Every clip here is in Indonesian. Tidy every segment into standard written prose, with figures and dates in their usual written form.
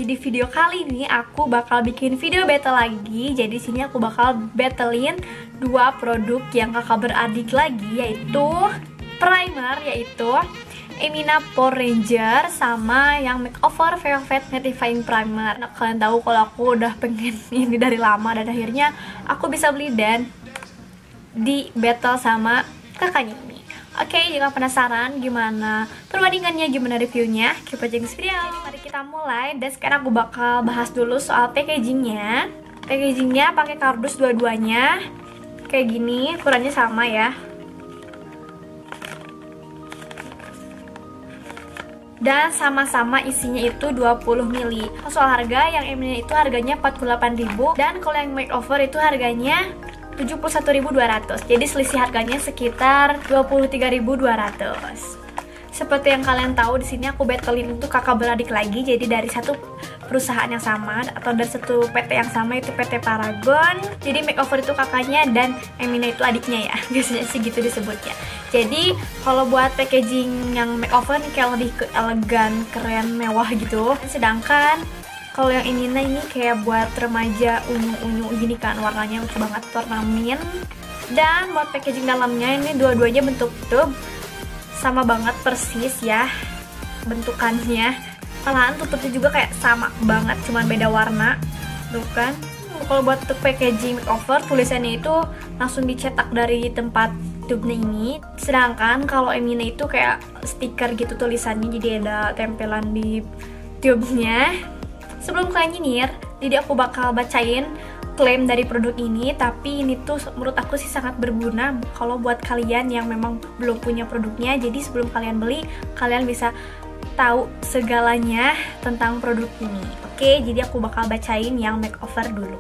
Jadi video kali ini aku bakal bikin video battle lagi. Jadi sini aku bakal battlein dua produk yang kakak beradik lagi, yaitu primer, yaitu Emina Pore Ranger sama yang Makeover Velvet Mattifying Primer. Nah, kalian tahu kalau aku udah pengen ini dari lama dan akhirnya aku bisa beli dan di battle sama kakaknya ini. Oke, jika penasaran gimana perbandingannya, gimana reviewnya, keep watching this video. Jadi mari kita mulai. Dan sekarang aku bakal bahas dulu soal packagingnya. Packagingnya pakai kardus dua-duanya kayak gini, ukurannya sama ya. Dan sama-sama isinya itu 20 ml. Soal harga, yang Emina itu harganya 48.000 dan kalau yang Makeover itu harganya 71.200. Jadi selisih harganya sekitar 23.200. Seperti yang kalian tahu, di sini aku battlein untuk kakak beradik lagi. Jadi dari satu perusahaan yang sama atau dari satu PT yang sama, itu PT Paragon. Jadi Makeover itu kakaknya dan Emina itu adiknya ya. Biasanya sih gitu disebutnya. Jadi kalau buat packaging yang Makeover nih kayak lebih ke elegan, keren, mewah gitu. Sedangkan kalau yang Emina ini kayak buat remaja, unyu-unyu gini kan, warnanya lucu banget, warna mint. Dan buat packaging dalamnya ini dua-duanya bentuk tube sama banget persis ya bentukannya. Malahan tutupnya juga kayak sama banget, cuman beda warna. Tuh kan. Kalau buat untuk packaging Makeover, tulisannya itu langsung dicetak dari tempat tube-nya ini. Sedangkan kalau Emina itu kayak stiker gitu tulisannya, jadi ada tempelan di tube-nya. Sebelum kalian nyinyir, jadi aku bakal bacain klaim dari produk ini. Tapi ini tuh menurut aku sih sangat berguna kalau buat kalian yang memang belum punya produknya. Jadi sebelum kalian beli, kalian bisa tahu segalanya tentang produk ini. Oke, jadi aku bakal bacain yang Makeover dulu.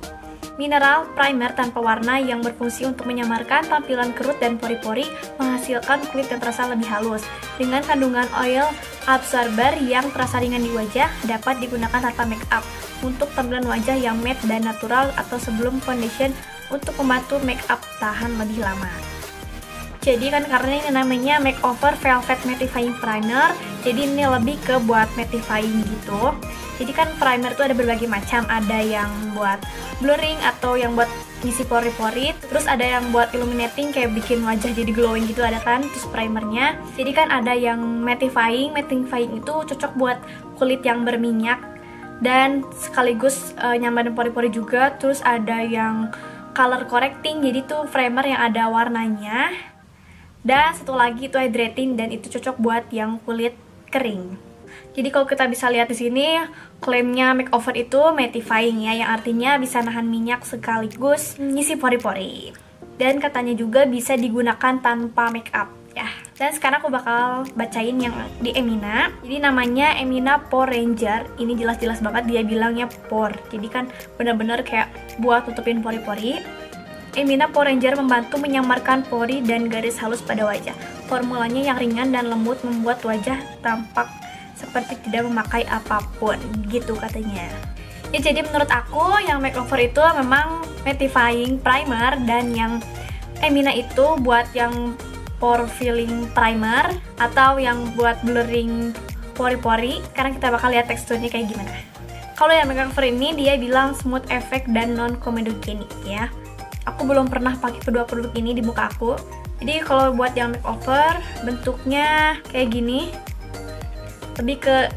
Mineral primer tanpa warna yang berfungsi untuk menyamarkan tampilan kerut dan pori-pori, menghasilkan kulit yang terasa lebih halus. Dengan kandungan oil absorber yang terasa ringan di wajah, dapat digunakan tanpa make up untuk tampilan wajah yang matte dan natural, atau sebelum foundation untuk membantu make up tahan lebih lama. Jadi kan karena ini namanya Makeover Velvet Mattifying Primer, jadi ini lebih ke buat mattifying gitu. Jadi kan primer tuh ada berbagai macam, ada yang buat blurring atau yang buat ngisi pori-pori, terus ada yang buat illuminating kayak bikin wajah jadi glowing gitu, ada kan terus primernya. Jadi kan ada yang mattifying itu cocok buat kulit yang berminyak dan sekaligus nyamarin pori-pori juga. Terus ada yang color correcting, jadi tuh primer yang ada warnanya. Dan satu lagi itu hydrating, dan itu cocok buat yang kulit kering. Jadi kalau kita bisa lihat di sini, klaimnya Makeover itu mattifying ya, yang artinya bisa nahan minyak sekaligus ngisi pori-pori. Dan katanya juga bisa digunakan tanpa make up ya. Dan sekarang aku bakal bacain yang di Emina. Jadi namanya Emina Pore Ranger. Ini jelas-jelas banget dia bilangnya pore. Jadi kan bener-bener kayak buat tutupin pori-pori. Emina Pore Ranger membantu menyamarkan pori dan garis halus pada wajah. Formulanya yang ringan dan lembut membuat wajah tampak seperti tidak memakai apapun, gitu katanya. Ya, jadi menurut aku yang Makeover itu memang mattifying primer, dan yang Emina itu buat yang pore filling primer atau yang buat blurring pori-pori. Sekarang kita bakal lihat teksturnya kayak gimana. Kalau yang Makeover ini dia bilang smooth effect dan non comedogenic ya. Aku belum pernah pakai kedua produk ini di muka aku. Jadi kalau buat yang Makeover bentuknya kayak gini, lebih ke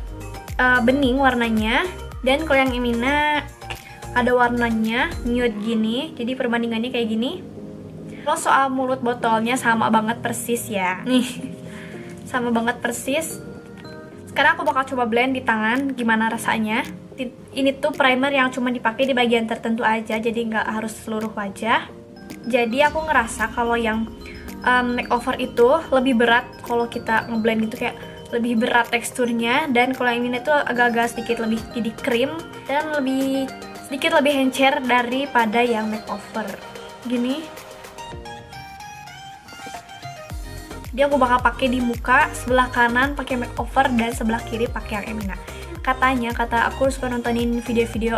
bening warnanya. Dan kalau yang Emina ada warnanya nude gini, jadi perbandingannya kayak gini. Kalau soal mulut botolnya sama banget persis ya, nih sama banget persis. Sekarang aku bakal coba blend di tangan gimana rasanya. Ini tuh primer yang cuma dipakai di bagian tertentu aja, jadi nggak harus seluruh wajah. Jadi aku ngerasa kalau yang Makeover itu lebih berat kalau kita ngeblend itu, kayak lebih berat teksturnya. Dan kalau yang ini tuh agak-agak sedikit lebih jadi krim dan sedikit lebih encer daripada yang Makeover gini. Dia aku bakal pakai di muka, sebelah kanan pakai Makeover dan sebelah kiri pakai yang Emina. Kata aku suka nontonin video-video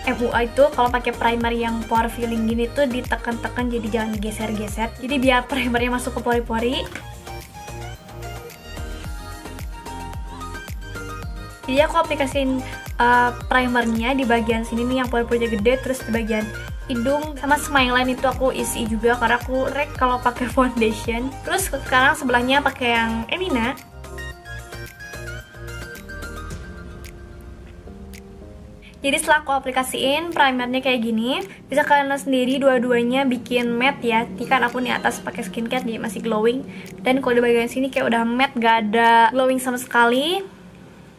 MUA itu kalau pakai primer yang pore filling gini tuh ditekan-tekan, jadi jangan digeser-geser. Jadi biar primernya masuk ke pori-pori. Jadi aku aplikasiin primernya di bagian sini nih yang pori-porinya gede, terus di bagian hidung sama smile line itu aku isi juga karena aku rek kalau pakai foundation. Terus sekarang sebelahnya pakai yang Emina. Jadi setelah aku aplikasiin primernya kayak gini, bisa kalian lihat sendiri dua-duanya bikin matte ya. Ini kan aku nih atas pakai skincare jadi masih glowing, dan kalau di bagian sini kayak udah matte, gak ada glowing sama sekali.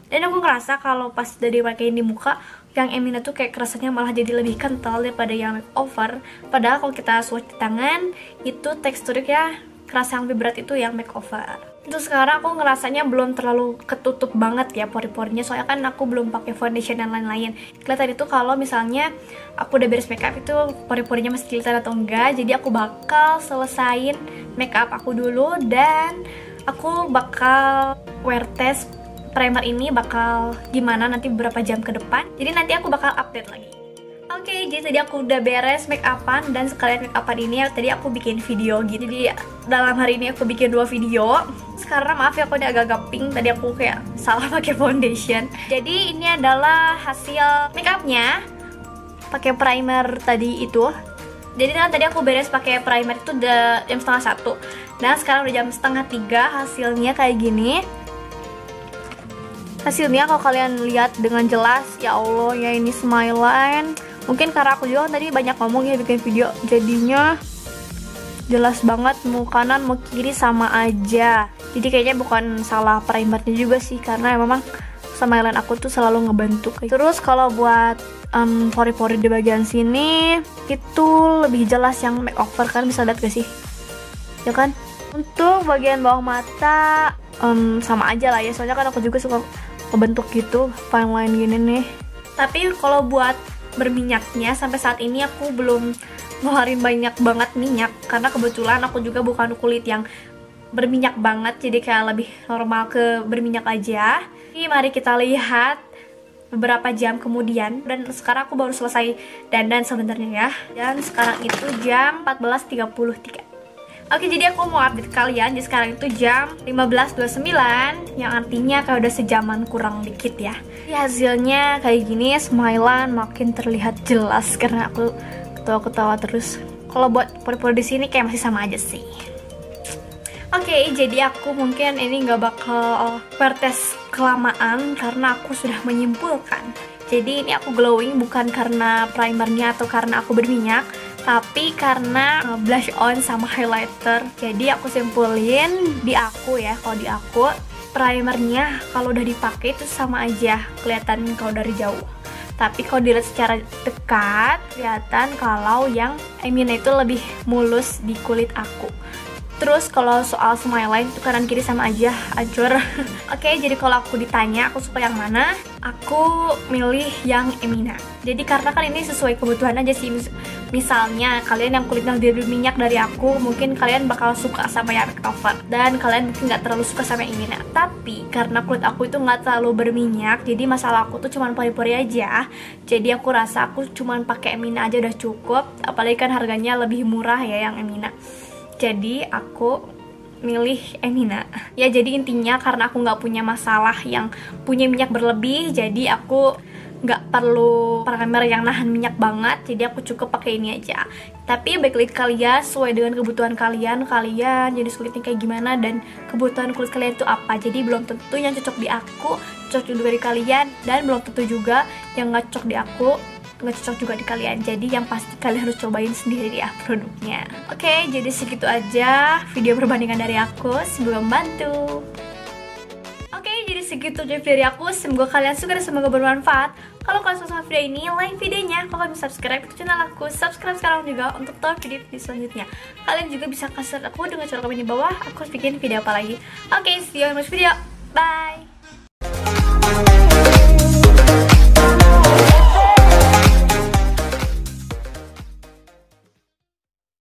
Dan aku ngerasa kalau pas udah dipakein di muka, yang Emina tuh kayak kerasanya malah jadi lebih kental daripada yang makeover. Padahal kalau kita swatch di tangan, itu teksturnya kerasa yang lebih berat itu yang makeover. Terus sekarang aku ngerasanya belum terlalu ketutup banget ya pori-porinya, soalnya kan aku belum pakai foundation dan lain-lain. Kelihatan itu kalau misalnya aku udah beres makeup itu pori-porinya masih kelihatan atau enggak. Jadi aku bakal selesain makeup aku dulu, dan aku bakal wear test primer ini bakal gimana nanti beberapa jam ke depan. Jadi nanti aku bakal update lagi. Oke, jadi tadi aku udah beres make upan, dan sekalian make upan ini tadi aku bikin video gitu. Jadi dalam hari ini aku bikin 2 video. Sekarang maaf ya aku ini agak-agak pink, tadi aku kayak salah pakai foundation. Jadi ini adalah hasil make upnya pakai primer tadi itu. Jadi kan tadi aku beres pakai primer itu udah jam setengah 1. Nah sekarang udah jam setengah 3, hasilnya kayak gini. Hasilnya kalau kalian lihat dengan jelas, ya Allah ya, ini smile line. Mungkin karena aku juga tadi banyak ngomong ya bikin video, jadinya jelas banget, mau kanan mau kiri sama aja. Jadi kayaknya bukan salah primernya juga sih, karena memang smile line aku tuh selalu ngebantu. Terus kalau buat pori-pori di bagian sini itu lebih jelas yang makeover, kan bisa lihat gak sih? Ya kan? Untuk bagian bawah mata sama aja lah ya, soalnya kan aku juga suka kebentuk gitu fine line gini nih. Tapi kalau buat berminyaknya sampai saat ini aku belum ngeluarin banyak banget minyak, karena kebetulan aku juga bukan kulit yang berminyak banget, jadi kayak lebih normal ke berminyak aja. Jadi mari kita lihat beberapa jam kemudian, dan sekarang aku baru selesai dandan sebenarnya ya, dan sekarang itu jam 14.33. Oke, jadi aku mau update kalian. Jadi sekarang itu jam 15.29, yang artinya kayak udah sejaman kurang dikit ya. Jadi hasilnya kayak gini, smile line makin terlihat jelas karena aku ketawa-ketawa terus. Kalau buat pori-pori di sini kayak masih sama aja sih. Oke, jadi aku mungkin ini nggak bakal pertes kelamaan karena aku sudah menyimpulkan. Jadi ini aku glowing bukan karena primernya atau karena aku berminyak, tapi karena blush on sama highlighter. Jadi aku simpulin di aku ya, kalau di aku primernya kalau udah dipakai itu sama aja kelihatan kalau dari jauh. Tapi kalau dilihat secara dekat kelihatan kalau yang Emina itu lebih mulus di kulit aku. Terus kalau soal smile line itu kanan kiri sama aja, hancur. Oke, jadi kalau aku ditanya aku suka yang mana, aku milih yang Emina. Jadi karena kan ini sesuai kebutuhan aja sih. Misalnya kalian yang kulitnya lebih berminyak dari aku, mungkin kalian bakal suka sama yang makeover, dan kalian mungkin nggak terlalu suka sama Emina. Tapi karena kulit aku itu nggak terlalu berminyak, jadi masalah aku tuh cuman pori-pori aja. Jadi aku rasa aku cuman pakai Emina aja udah cukup. Apalagi kan harganya lebih murah ya yang Emina. Jadi aku milih Emina. Ya jadi intinya karena aku nggak punya masalah yang punya minyak berlebih, jadi aku nggak perlu primer yang nahan minyak banget, jadi aku cukup pakai ini aja. Tapi baik lagi kalian sesuai dengan kebutuhan kalian jadi kulitnya kayak gimana dan kebutuhan kulit kalian itu apa. Jadi belum tentu yang cocok di aku cocok juga di kalian, dan belum tentu juga yang nggak cocok di aku nggak cocok juga di kalian. Jadi yang pasti kalian harus cobain sendiri ya produknya. Oke, jadi segitu aja video perbandingan dari aku, semoga membantu. Oke, jadi segitu aja video dari aku, semoga kalian suka dan semoga bermanfaat. Kalau kalian suka sama video ini, like videonya. Kalau kalian subscribe ke channel aku, subscribe sekarang juga untuk tahu video-video selanjutnya. Kalian juga bisa kasih aku dengan cara komen di bawah, aku harus bikin video apa lagi. Oke, see you in the next video, bye.